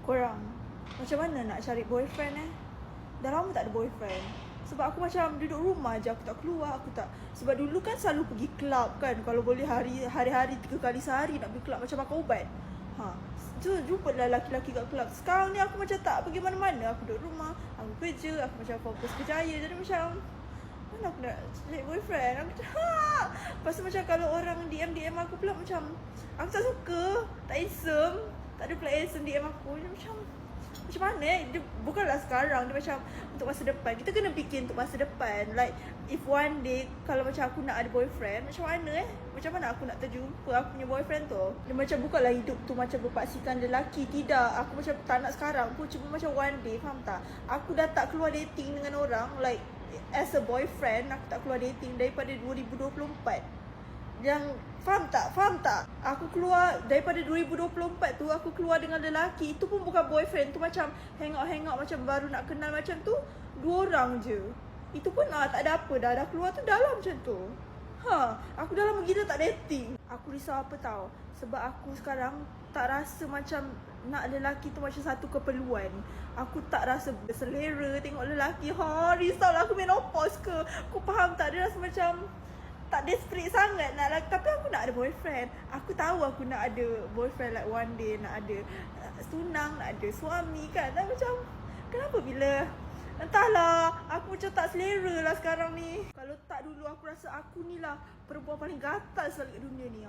korang macam mana nak cari boyfriend Dah lama tak ada boyfriend. Sebab aku macam duduk rumah je, aku tak keluar, aku tak. Sebab dulu kan selalu pergi club kan. Kalau boleh hari-hari 3 kali sehari nak pergi club macam makan ubat. Jumpa lah laki-laki kat club. Sekarang ni aku macam tak pergi mana-mana. Aku duduk rumah, aku kerja, aku macam fokus kerjaya. Jadi macam mana aku nak cari boyfriend? Aku macam Lepas tu macam kalau orang DM aku pula macam aku tak suka, tak handsome. Tak ada pula handsome DM aku. Dia macam mana dia bukanlah sekarang, dia macam untuk masa depan. Kita kena fikir untuk masa depan. Like if one day kalau macam aku nak ada boyfriend, macam mana macam mana aku nak terjumpa aku punya boyfriend tu. Dia macam bukanlah hidup tu macam berpaksikan lelaki. Tidak, aku macam tak nak sekarang. Aku cuma macam one day, faham tak? Aku dah tak keluar dating dengan orang, like as a boyfriend. Aku tak keluar dating daripada 2024. Yang faham tak? Aku keluar daripada 2024 tu, aku keluar dengan lelaki. Itu pun bukan boyfriend. Tu macam hangout macam baru nak kenal macam tu. 2 orang je. Itu pun tak ada apa dah keluar tu dalam macam tu. Aku dah lama gila tak dating. Aku risau apa tahu? Sebab aku sekarang tak rasa macam nak lelaki tu macam satu keperluan. Aku tak rasa berselera tengok lelaki. Risau lah aku menopause ke. Aku faham tak? Dia rasa macam tak desperate sangat nak lelaki. Tapi aku nak ada boyfriend. Aku tahu aku nak ada boyfriend, like one day nak ada tunang, nak ada suami kan. Dan macam kenapa bila entahlah, aku macam tak selera lah sekarang ni. Kalau tak dulu aku rasa aku ni lah perempuan paling gatal sekali kat dunia ni.